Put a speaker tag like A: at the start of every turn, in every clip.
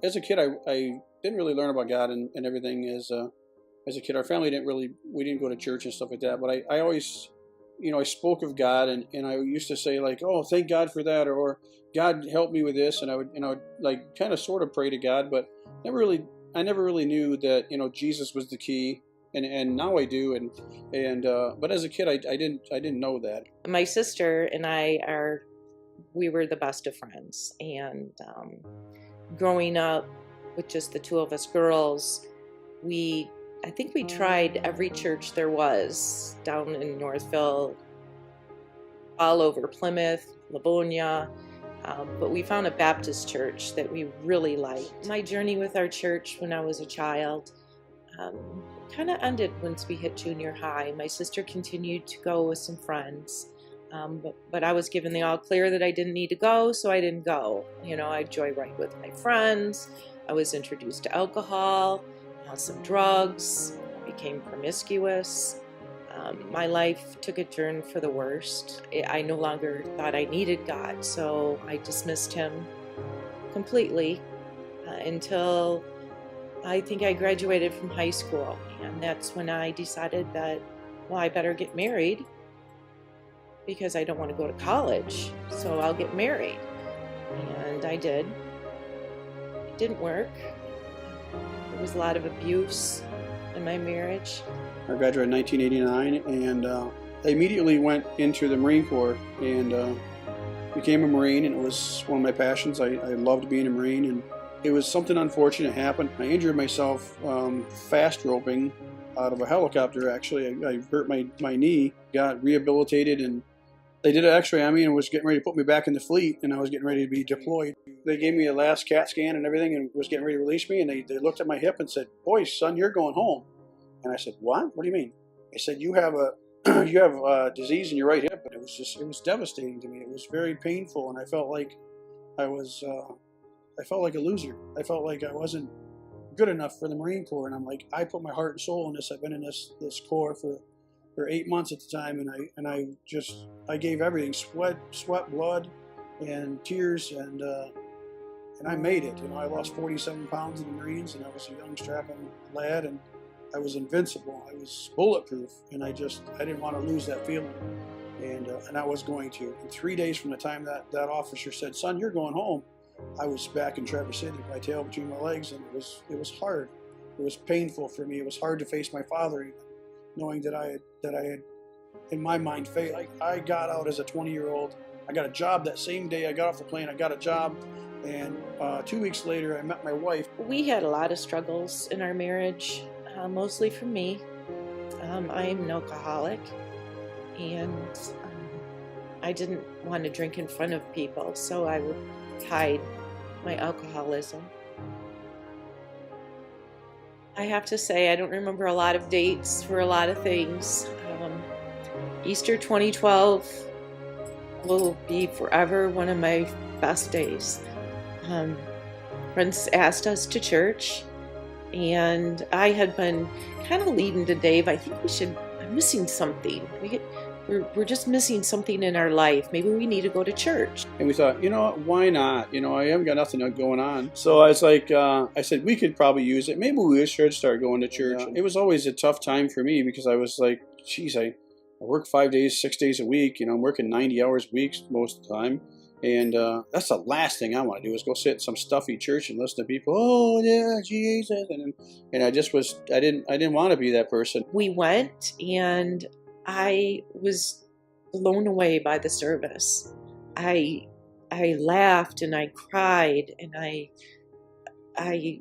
A: as a kid, I didn't really learn about God and everything as a kid. Our family we didn't go to church and stuff like that. But I always, I spoke of God and I used to say like, oh, thank God for that, or God help me with this, and I would like kind of sort of pray to God, but I never really knew that Jesus was the key, and now I do, and but as a kid, I didn't know that.
B: My sister and we were the best of friends, and growing up with just the two of us girls, I think we tried every church there was down in Northville, all over Plymouth, Livonia, but we found a Baptist church that we really liked. My journey with our church when I was a child kind of ended once we hit junior high. My sister continued to go with some friends, but I was given the all clear that I didn't need to go, so I didn't go. I joyride with my friends. I was introduced to alcohol, some drugs, became promiscuous. My life took a turn for the worst. I no longer thought I needed God, so I dismissed him completely until I think I graduated from high school. And that's when I decided that, well, I better get married because I don't want to go to college, so I'll get married. And I did. It didn't work. There was a lot of abuse in my marriage.
A: I graduated in 1989, and I immediately went into the Marine Corps and became a Marine, and it was one of my passions. I loved being a Marine, and it was something unfortunate happened. I injured myself fast roping out of a helicopter, actually. I hurt my knee, got rehabilitated, and they did an x-ray on me and was getting ready to put me back in the fleet, and I was getting ready to be deployed. They gave me a last CAT scan and everything and was getting ready to release me, and they looked at my hip and said, "Boy, son, you're going home." And I said, "What? What do you mean?" They said, "You have a disease in your right hip." And it was devastating to me. It was very painful, and I felt like I felt like a loser. I felt like I wasn't good enough for the Marine Corps, and I'm like, I put my heart and soul in this. I've been in this Corps for 8 months at the time, and I gave everything, sweat, blood, and tears, and I made it. I lost 47 pounds in the Marines, and I was a young strapping lad, and I was invincible. I was bulletproof, and I didn't want to lose that feeling, and I was going to. And 3 days from the time that officer said, "Son, you're going home," I was back in Traverse City, my tail between my legs, and it was hard. It was painful for me. It was hard to face my father, even, knowing that I had in my mind failed. I got out as a 20-year-old. I got a job that same day I got off the plane. I got a job, and 2 weeks later I met my wife.
B: We had a lot of struggles in our marriage, mostly for me. I am an alcoholic, and I didn't want to drink in front of people, so I would hide my alcoholism. I have to say, I don't remember a lot of dates for a lot of things. Easter 2012 will be forever one of my best days. Friends asked us to church, and I had been kind of leading to Dave, I think I'm missing something. We're just missing something in our life. Maybe we need to go to church.
A: And we thought, why not? I haven't got nothing going on. So I was like, I said, we could probably use it. Maybe we should start going to church. It was always a tough time for me because I was like, geez, I work 5 days, 6 days a week. I'm working 90 hours a week most of the time. And that's the last thing I want to do is go sit in some stuffy church and listen to people, "Oh, yeah, Jesus." And I didn't want to be that person.
B: We went, and I was blown away by the service. I laughed and I cried, and I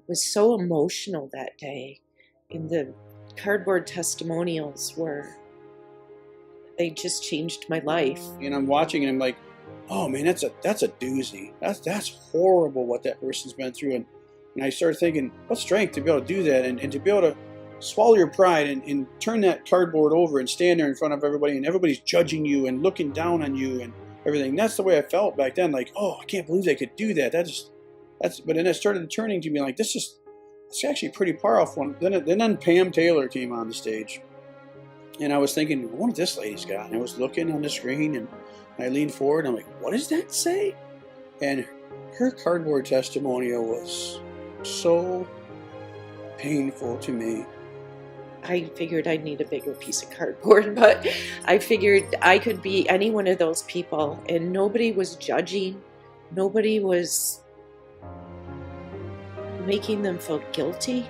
B: was so emotional that day. And the cardboard testimonials they just changed my life.
A: And I'm watching and I'm like, oh man, that's a doozy. That's horrible what that person's been through. And I started thinking, what strength to be able to do that and to be able to swallow your pride and turn that cardboard over and stand there in front of everybody, and everybody's judging you and looking down on you and everything. That's the way I felt back then. Like, oh, I can't believe they could do that. But then it started turning to me like, it's actually pretty powerful. Then Pam Taylor came on the stage, and I was thinking, I wonder what this lady's got. And I was looking on the screen, and I leaned forward, and I'm like, what does that say? And her cardboard testimonial was so painful to me.
B: I figured I'd need a bigger piece of cardboard, but I figured I could be any one of those people, and nobody was judging. Nobody was making them feel guilty.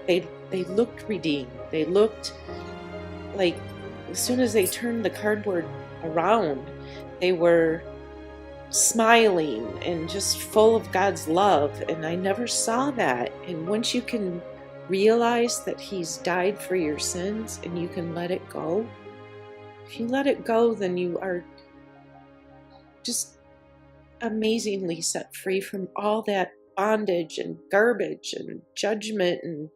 B: They looked redeemed. They looked like, as soon as they turned the cardboard around, they were smiling and just full of God's love. And I never saw that. And once you can realize that He's died for your sins and you can let it go, if you let it go, then you are just amazingly set free from all that bondage and garbage and judgment, and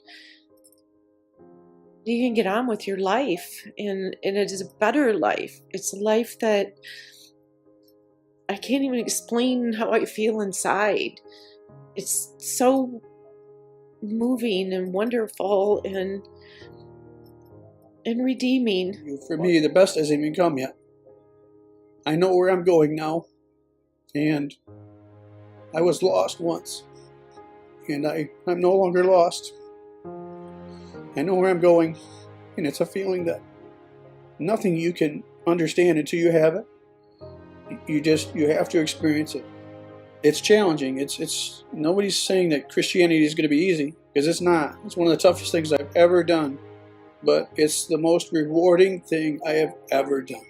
B: you can get on with your life, and it is a better life. It's a life that I can't even explain how I feel inside. It's so moving and wonderful and redeeming.
A: For me, the best hasn't even come yet. I know where I'm going now, and I was lost once, and I'm no longer lost. I know where I'm going, and it's a feeling that nothing you can understand until you have it. You have to experience it. It's challenging. It's nobody's saying that Christianity is going to be easy, because it's not. It's one of the toughest things I've ever done, but it's the most rewarding thing I have ever done.